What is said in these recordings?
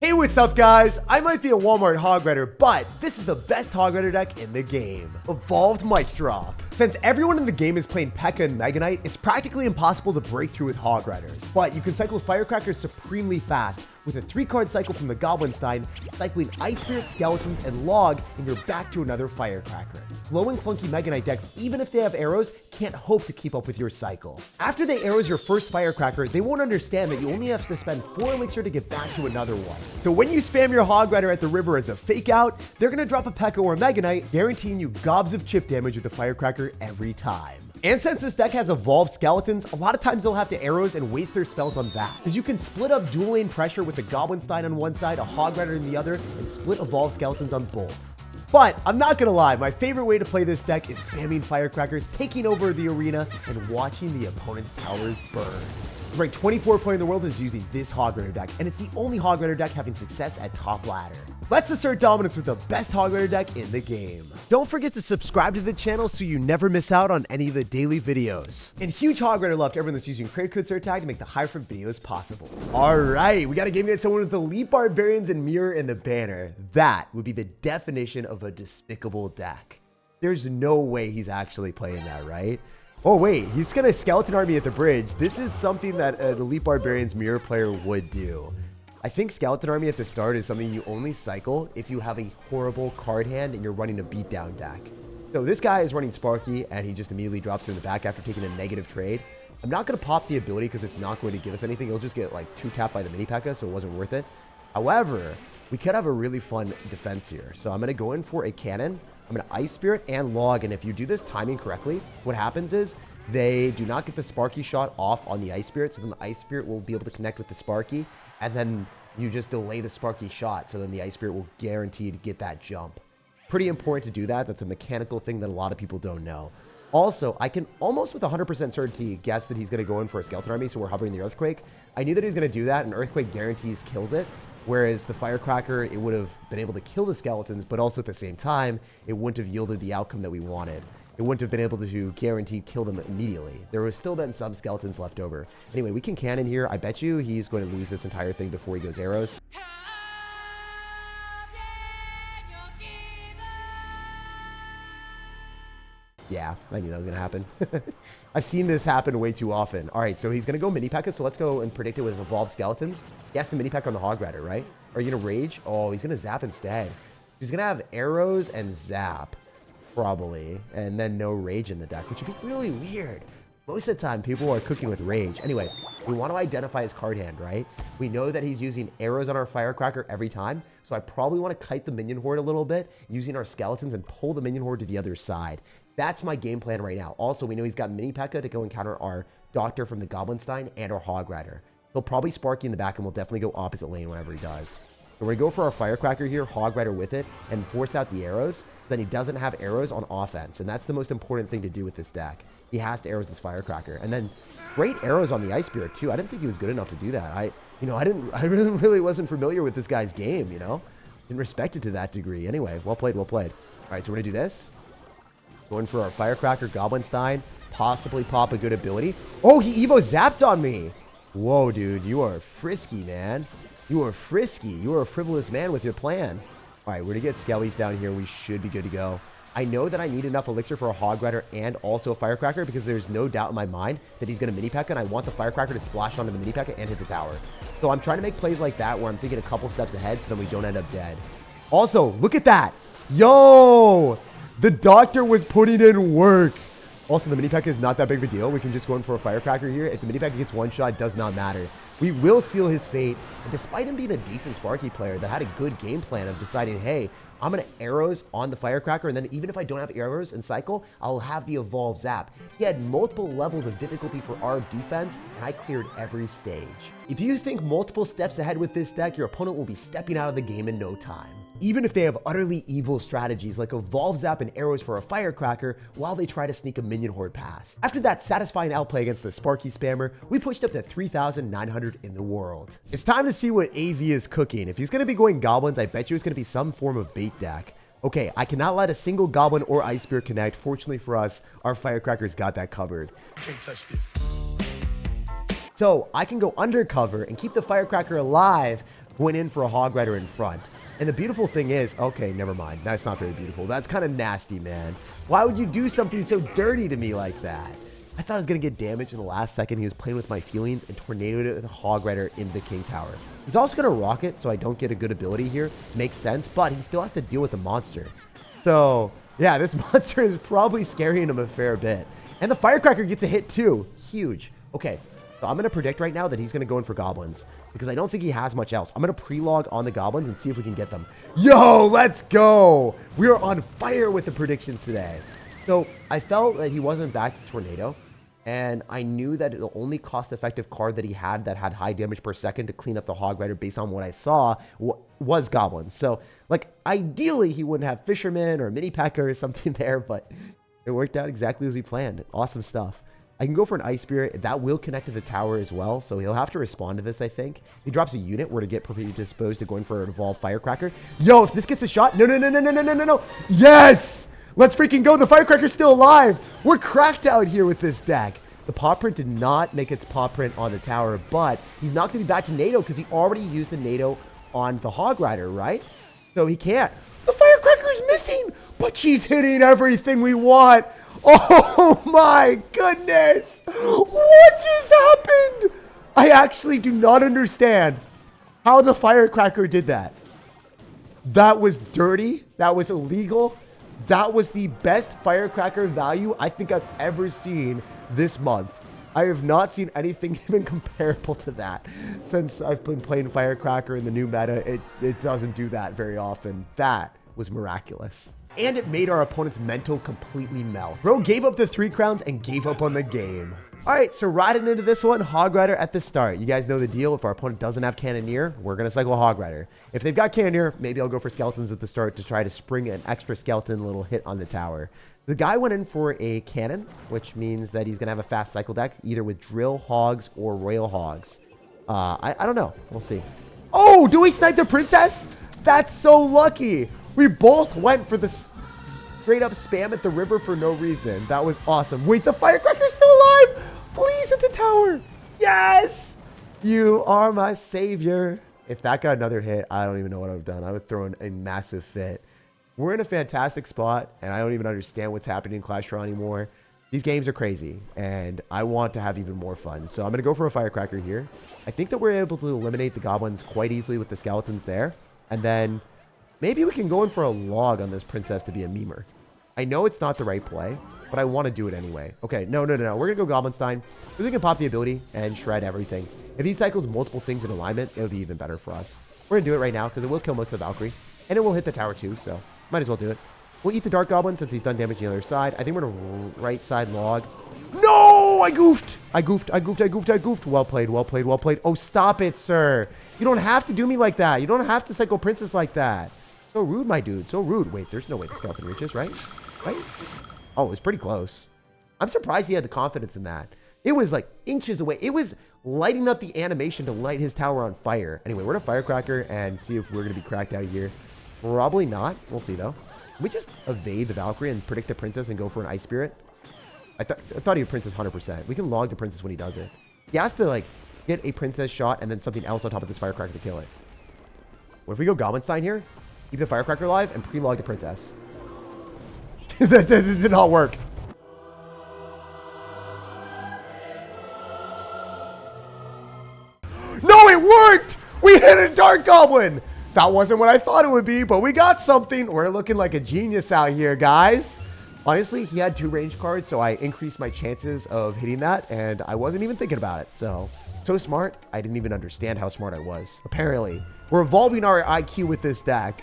Hey, what's up guys? I might be a Walmart Hog Rider, but this is the best Hog Rider deck in the game. Evolved Mic Drop. Since everyone in the game is playing P.E.K.K.A. and Mega Knight, it's practically impossible to break through with Hog Riders. But you can cycle Firecracker supremely fast with a 3-card cycle from the Goblinstein, cycling Ice Spirit, Skeletons, and Log, and you're back to another Firecracker. Glowing clunky Mega Knight decks, even if they have arrows, can't hope to keep up with your cycle. After they arrows your first Firecracker, they won't understand that you only have to spend 4 elixir to get back to another one. So when you spam your Hog Rider at the river as a fake out, they're gonna drop a P.E.K.K.A. or a Mega Knight, guaranteeing you gobs of chip damage with the Firecracker every time. And since this deck has evolved skeletons, a lot of times they'll have to arrows and waste their spells on that. Because you can split up dual lane pressure with the Goblinstein on one side, a Hog Rider in the other, and split evolved skeletons on both. But I'm not gonna lie, my favorite way to play this deck is spamming Firecrackers, taking over the arena, and watching the opponent's towers burn. Ranked 24 player in the world is using this Hog Rider deck, and it's the only Hog Rider deck having success at top ladder. Let's assert dominance with the best Hog Rider deck in the game. Don't forget to subscribe to the channel so you never miss out on any of the daily videos. And huge Hog Rider love to everyone that's using credit code SirTag to make the high frame videos possible. Alright, we got a game against someone with the Elite Barbarians and Mirror in the banner. That would be the definition of a despicable deck. There's no way he's actually playing that, right? Oh wait, he's gonna skeleton army at the bridge. This is something that an Elite Barbarians Mirror player would do. I think skeleton army at the start is something you only cycle if you have a horrible card hand and you're running a beatdown deck. So this guy is running Sparky and he just immediately drops it in the back after taking a negative trade. I'm not gonna pop the ability because it's not going to give us anything. It'll just get like 2-tapped by the mini P.E.K.K.A., so it wasn't worth it. However, we could have a really fun defense here. So I'm gonna go in for a cannon. I'm gonna Ice Spirit and Log, and if you do this timing correctly, what happens is they do not get the Sparky shot off on the Ice Spirit, so then the Ice Spirit will be able to connect with the Sparky, and then you just delay the Sparky shot, so then the Ice Spirit will guarantee to get that jump. Pretty important to do that. That's a mechanical thing that a lot of people don't know. Also, I can almost with 100% certainty guess that he's gonna go in for a skeleton army, so we're hovering the Earthquake. I knew that he was gonna do that, and Earthquake guarantees kills it. Whereas the Firecracker, it would have been able to kill the skeletons, but also at the same time, it wouldn't have yielded the outcome that we wanted. It wouldn't have been able to guarantee kill them immediately. There would still been some skeletons left over. Anyway, we can cannon here. I bet you he's going to lose this entire thing before he goes arrows. Yeah, I knew that was going to happen. I've seen this happen way too often. All right, so he's going to go mini P.E.K.K.A., so let's go and predict it with evolved skeletons. He has to mini P.E.K.K.A. on the Hog Rider, right? Are you going to rage? Oh, he's going to zap instead. He's going to have arrows and zap, probably, and then no rage in the deck, which would be really weird. Most of the time, people are cooking with rage. Anyway, we want to identify his card hand, right? We know that he's using arrows on our Firecracker every time, so I probably want to kite the minion horde a little bit, using our skeletons and pull the minion horde to the other side. That's my game plan right now. Also, we know he's got mini P.E.K.K.A. to go encounter our Doctor from the Goblinstein and our Hog Rider. He'll probably Sparky in the back, and we'll definitely go opposite lane whenever he does. So we're going to go for our Firecracker here, Hog Rider with it, and force out the arrows, so then he doesn't have arrows on offense. And that's the most important thing to do with this deck. He has to arrows this Firecracker. And then great arrows on the Ice Spirit, too. I didn't think he was good enough to do that. I really wasn't familiar with this guy's game, you know? Didn't respect it to that degree. Anyway, well played, well played. All right, so we're going to do this. Going for our Firecracker, Goblinstein. Possibly pop a good ability. Oh, he Evo zapped on me. Whoa, dude. You are frisky, man. You are frisky. You are a frivolous man with your plan. All right, we're going to get Skellies down here. We should be good to go. I know that I need enough elixir for a Hog Rider and also a Firecracker because there's no doubt in my mind that he's going to mini P.E.K.K.A. and I want the Firecracker to splash onto the mini P.E.K.K.A. and hit the tower. So I'm trying to make plays like that where I'm thinking a couple steps ahead so then we don't end up dead. Also, look at that. Yo! The Doctor was putting in work. Also, the mini P.E.K.K.A. is not that big of a deal. We can just go in for a Firecracker here. If the mini P.E.K.K.A. gets one shot, it does not matter. We will seal his fate. And despite him being a decent Sparky player that had a good game plan of deciding, hey, I'm going to arrows on the Firecracker, and then even if I don't have arrows in cycle, I'll have the evolved zap. He had multiple levels of difficulty for our defense, and I cleared every stage. If you think multiple steps ahead with this deck, your opponent will be stepping out of the game in no time. Even if they have utterly evil strategies like evolve zap and arrows for a Firecracker while they try to sneak a minion horde past. After that satisfying outplay against the Sparky spammer, we pushed up to 3,900 in the world. It's time to see what AV is cooking. If he's going to be going goblins, I bet you it's going to be some form of bait deck. Okay, I cannot let a single goblin or Ice Spirit connect. Fortunately for us, our Firecracker's got that covered. Can't touch this. So I can go undercover and keep the Firecracker alive, went in for a Hog Rider in front. And the beautiful thing is, okay, never mind. That's not very beautiful. That's kind of nasty, man. Why would you do something so dirty to me like that? I thought I was going to get damaged in the last second. He was playing with my feelings and tornadoed it with a Hog Rider into the King Tower. He's also going to rock it, so I don't get a good ability here. Makes sense, but he still has to deal with the monster. So, yeah, this monster is probably scaring him a fair bit. And the Firecracker gets a hit too. Huge. Okay, so I'm going to predict right now that he's going to go in for goblins, because I don't think he has much else. I'm going to pre-log on the goblins and see if we can get them. Yo, let's go. We are on fire with the predictions today. So I felt that he wasn't back to Tornado, and I knew that the only cost-effective card that he had that had high damage per second to clean up the Hog Rider based on what I saw was goblins. So, like, ideally he wouldn't have Fisherman or Mini Pecker or something there, but it worked out exactly as we planned. Awesome stuff. I can go for an Ice Spirit. That will connect to the tower as well, so he'll have to respond to this, I think. He drops a unit. We're to get predisposed to going for an Evolved Firecracker. Yo, if this gets a shot. No. Yes! Let's freaking go. The Firecracker's still alive. We're cracked out here with this deck. The paw print did not make its paw print on the tower, but he's not going to be back to NATO because he already used the NATO on the Hog Rider, right? So he can't. The Firecracker's missing, but she's hitting everything we want. Oh my goodness! What just happened? I actually do not understand how the Firecracker did that. That was dirty. That was illegal. That was the best Firecracker value I think I've ever seen this month. I have not seen anything even comparable to that since I've been playing Firecracker in the new meta. It doesn't do that very often. That was miraculous. And it made our opponent's mental completely melt. Bro gave up the 3 crowns and gave up on the game. All right, so riding into this one, Hog Rider at the start. You guys know the deal. If our opponent doesn't have Cannoneer, we're going to cycle a Hog Rider. If they've got Cannoneer, maybe I'll go for Skeletons at the start to try to spring an extra Skeleton little hit on the tower. The guy went in for a Cannon, which means that he's going to have a fast cycle deck, either with Drill Hogs or Royal Hogs. I don't know. We'll see. Oh, do we snipe the Princess? That's so lucky. We both went for the straight up spam at the river for no reason. That was awesome. Wait, the Firecracker's still alive. Please hit the tower. Yes. You are my savior. If that got another hit, I don't even know what I've done. I would throw in a massive fit. We're in a fantastic spot, and I don't even understand what's happening in Clash Royale anymore. These games are crazy, and I want to have even more fun. So I'm going to go for a Firecracker here. I think that we're able to eliminate the goblins quite easily with the skeletons there. And then maybe we can go in for a log on this princess to be a memer. I know it's not the right play, but I want to do it anyway. Okay, no. We're going to go Goblinstein. So we can pop the ability and shred everything. If he cycles multiple things in alignment, it'll be even better for us. We're going to do it right now because it will kill most of the Valkyrie. And it will hit the tower too, so might as well do it. We'll eat the Dark Goblin since he's done damage on the other side. I think we're going to right side log. No! I goofed! I goofed. Well played. Oh, stop it, sir. You don't have to do me like that. You don't have to cycle Princess like that. So rude, my dude. So rude. Wait, there's no way the skeleton reaches, right? Right? Oh, it was pretty close. I'm surprised he had the confidence in that. It was like inches away. It was lighting up the animation to light his tower on fire. Anyway, we're going to Firecracker and see if we're going to be cracked out here. Probably not. We'll see, though. Can we just evade the Valkyrie and predict the Princess and go for an Ice Spirit? I thought he would Princess 100%. We can log the Princess when he does it. He has to, like, get a Princess shot and then something else on top of this Firecracker to kill it. What if we go Goblinstein here? Keep the Firecracker alive and pre-log the Princess. that did not work. No, it worked! We hit a Dark Goblin! That wasn't what I thought it would be, but we got something. We're looking like a genius out here, guys. Honestly, he had 2 range cards, so I increased my chances of hitting that, and I wasn't even thinking about it. So smart, I didn't even understand how smart I was. Apparently, we're evolving our IQ with this deck.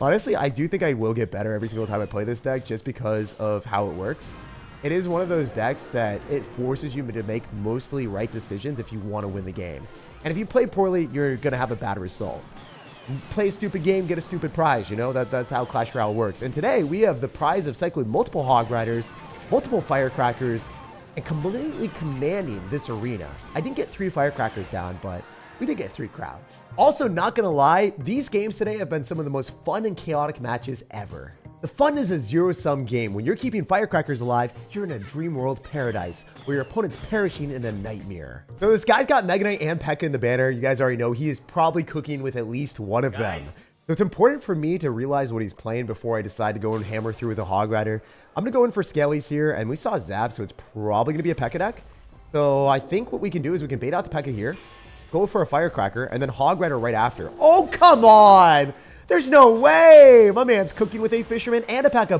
Honestly, I do think I will get better every single time I play this deck just because of how it works. It is one of those decks that it forces you to make mostly right decisions if you want to win the game. And if you play poorly, you're going to have a bad result. Play a stupid game, get a stupid prize. You know, that's how Clash Royale works. And today, we have the prize of cycling multiple Hog Riders, multiple Firecrackers, and completely commanding this arena. I didn't get 3 Firecrackers down, but we did get 3 crowds. Also, not going to lie, these games today have been some of the most fun and chaotic matches ever. The fun is a zero-sum game. When you're keeping firecrackers alive, you're in a dream world paradise where your opponent's perishing in a nightmare. So this guy's got Mega Knight and P.E.K.K.A in the banner. You guys already know he is probably cooking with at least one of them. So it's important for me to realize what he's playing before I decide to go and hammer through with a Hog Rider. I'm going to go in for Scalies here, and we saw Zap, so it's probably going to be a P.E.K.K.A deck. So I think what we can do is we can bait out the P.E.K.K.A here, go for a Firecracker, and then Hog Rider right after. Oh, come on! There's no way! My man's cooking with a Fisherman and a P.E.K.K.A,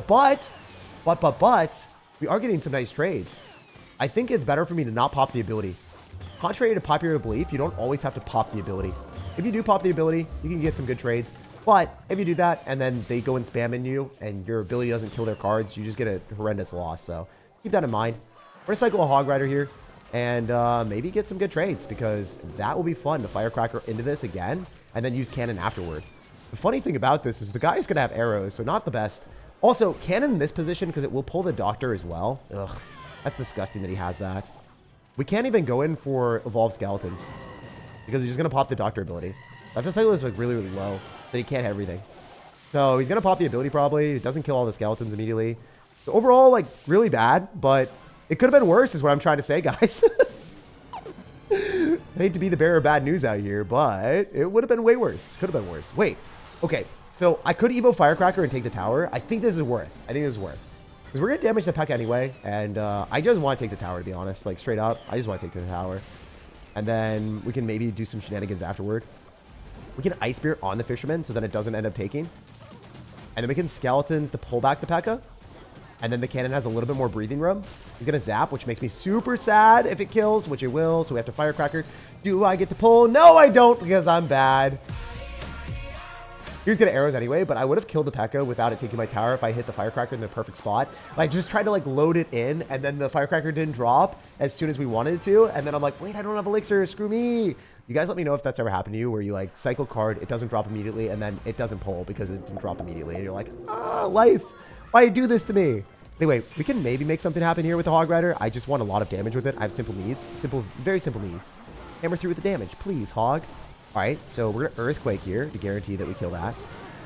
but, we are getting some nice trades. I think it's better for me to not pop the ability. Contrary to popular belief, you don't always have to pop the ability. If you do pop the ability, you can get some good trades. But if you do that, and then they go and spam in you, and your ability doesn't kill their cards, you just get a horrendous loss. So keep that in mind. We're going to cycle a Hog Rider here, and maybe get some good trades, because that will be fun to Firecracker into this again, and then use Cannon afterward. The funny thing about this is the guy is going to have arrows, so not the best. Also, Cannon in this position, because it will pull the Doctor as well. Ugh, that's disgusting that he has that. We can't even go in for Evolved Skeletons, because he's just going to pop the Doctor ability. Dr. Cycle is like really, really low, so he can't hit everything. So he's going to pop the ability probably. It doesn't kill all the skeletons immediately. So overall, like, really bad, but it could have been worse is what I'm trying to say, guys. I hate to be the bearer of bad news out here, but it would have been way worse. Could have been worse. Wait. Okay, so I could Evo Firecracker and take the tower. I think this is worth. Because we're going to damage the P.E.K.K.A anyway, and I just want to take the tower, to be honest. Like, straight up, I just want to take the tower. And then we can maybe do some shenanigans afterward. We can Ice Spirit on the Fisherman, so then it doesn't end up taking. And then we can Skeletons to pull back the P.E.K.K.A. And then the Cannon has a little bit more breathing room. He's going to Zap, which makes me super sad if it kills, which it will. So we have to Firecracker. Do I get to pull? No, I don't, because I'm bad. He was going to arrows anyway, but I would have killed the P.E.K.K.A without it taking my tower if I hit the Firecracker in the perfect spot. I just tried to like load it in, and then the Firecracker didn't drop as soon as we wanted it to. And then I'm like, wait, I don't have elixir. Screw me. You guys let me know if that's ever happened to you, where you like cycle card, it doesn't drop immediately, and then it doesn't pull because it didn't drop immediately. And you're like, life. Why you do this to me? Anyway, we can maybe make something happen here with the Hog Rider. I just want a lot of damage with it. I have simple needs. Very simple needs. Hammer through with the damage, please, Hog. All right, so we're going to Earthquake here to guarantee that we kill that.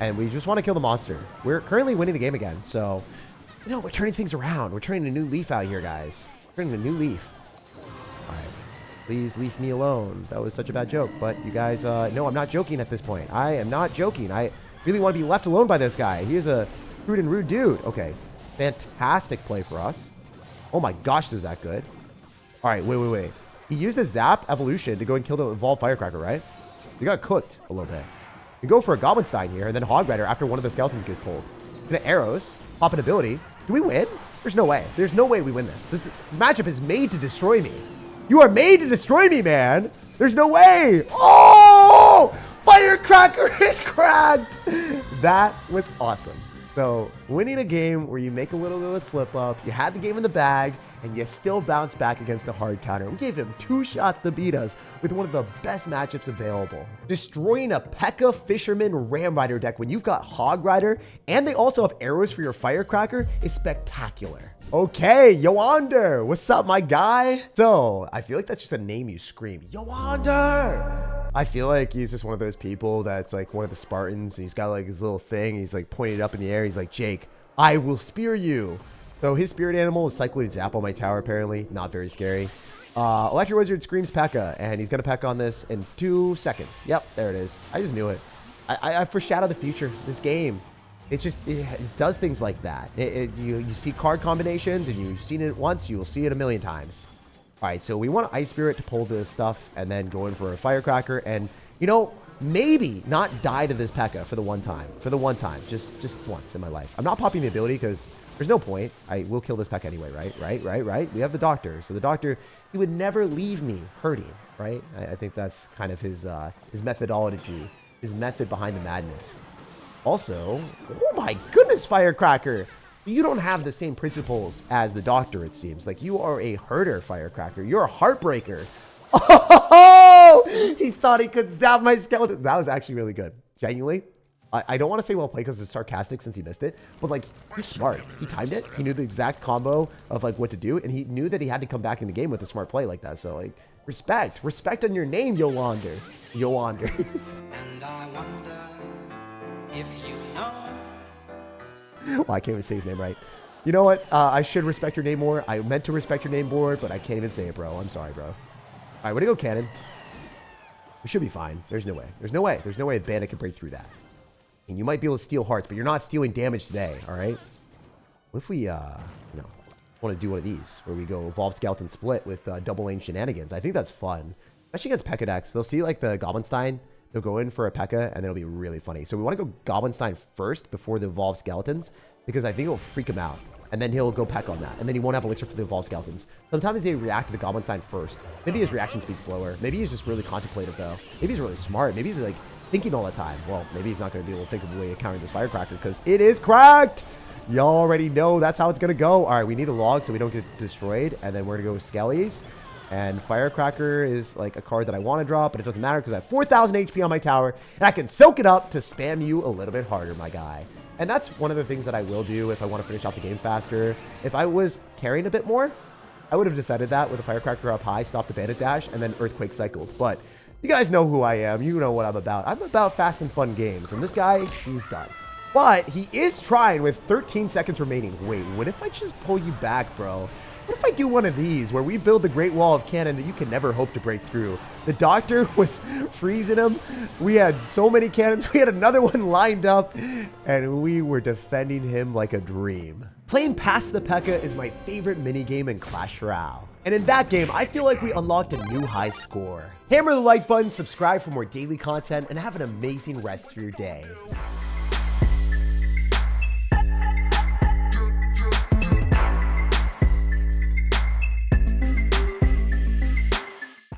And we just want to kill the monster. We're currently winning the game again. So, you know, we're turning things around. We're turning a new leaf out here, guys. We're turning a new leaf. All right. Please leave me alone. That was such a bad joke. But you guys, no, I'm not joking at this point. I am not joking. I really want to be left alone by this guy. He is a crude and rude dude. Okay. Fantastic play for us. Oh my gosh, is that good? All right, wait. He used his Zap evolution to go and kill the Evolved Firecracker, right? We got cooked a little bit. We go for a Goblin Stein here, and then Hog Rider after one of the skeletons gets pulled. Gonna arrows, pop an ability. Do we win? There's no way. There's no way we win this. This matchup is made to destroy me. You are made to destroy me, man. There's no way. Oh! Firecracker is cracked. That was awesome. So, winning a game where you make a little bit of a slip up, you had the game in the bag, and you still bounce back against the hard counter. We gave him 2 shots to beat us with one of the best matchups available. Destroying a P.E.K.K.A Fisherman Ram Rider deck when you've got Hog Rider, and they also have arrows for your Firecracker, is spectacular. Okay, Yoander, what's up, my guy? So, I feel like that's just a name you scream, Yoander! I feel like he's just one of those people that's like one of the Spartans. He's got like his little thing. He's like pointed up in the air. He's like, Jake, I will spear you. So his spirit animal is cycling Zap on my tower, apparently. Not very scary. Electric Wizard screams P.E.K.K.A, and he's going to P.E.K.K.A on this in 2 seconds. Yep, there it is. I just knew it. I foreshadowed the future. This game, it does things like that. You see card combinations, and you've seen it once. You will see it a million times. All right, so we want Ice Spirit to pull this stuff and then go in for a Firecracker and, you know, maybe not die to this P.E.K.K.A for the one time. Just once in my life. I'm not popping the ability because there's no point. I will kill this P.E.K.K.A anyway, right? We have the Doctor. So the Doctor, he would never leave me hurting, right? I think that's kind of his methodology, his method behind the madness. Also, oh my goodness, Firecracker. You don't have the same principles as the Doctor, it seems. Like, you are a herder, Firecracker. You're a heartbreaker. Oh! He thought he could zap my skeleton. That was actually really good. Genuinely. I don't want to say well played because it's sarcastic since he missed it. But, like, he's smart. He timed it. He knew the exact combo of, like, what to do. And he knew that he had to come back in the game with a smart play like that. So, like, respect. Respect on your name, Yoander. And I wonder if you know. Well, I can't even say his name right. You know what? I should respect your name more. I meant to respect your name more, but I can't even say it, bro. I'm sorry, bro. All right, way to go, cannon. We should be fine. There's no way. There's no way. There's no way a bandit can break through that. And you might be able to steal hearts, but you're not stealing damage today, all right? What if we, want to do one of these, where we go Evolve Skeleton Split with double lane shenanigans? I think that's fun. Especially against P.E.K.K.A decks. They'll see, like, the Goblinstein. They'll go in for a P.E.K.K.A, and it'll be really funny. So we want to go Goblinstein first before the Evolve Skeletons, because I think it'll freak him out. And then he'll go P.E.K.K.A on that. And then he won't have elixir for the Evolve Skeletons. Sometimes they react to the Goblinstein first. Maybe his reaction speed's slower. Maybe he's just really contemplative, though. Maybe he's really smart. Maybe he's, like, thinking all the time. Well, maybe he's not going to be able to think of a way of countering this Firecracker, because it is cracked! Y'all already know that's how it's going to go. All right, we need a log so we don't get destroyed. And then we're going to go Skellies. And Firecracker is like a card that I want to drop, but it doesn't matter because I have 4,000 HP on my tower. And I can soak it up to spam you a little bit harder, my guy. And that's one of the things that I will do if I want to finish out the game faster. If I was carrying a bit more, I would have defended that with a Firecracker up high, stop the bandit dash, and then Earthquake cycled. But you guys know who I am. You know what I'm about. I'm about fast and fun games. And this guy, he's done. But he is trying with 13 seconds remaining. Wait, what if I just pull you back, bro? What if I do one of these where we build the Great Wall of Cannon that you can never hope to break through? The doctor was freezing him. We had so many cannons. We had another one lined up, and we were defending him like a dream. Playing past the P.E.K.K.A is my favorite minigame in Clash Royale. And in that game, I feel like we unlocked a new high score. Hammer the like button, subscribe for more daily content, and have an amazing rest of your day.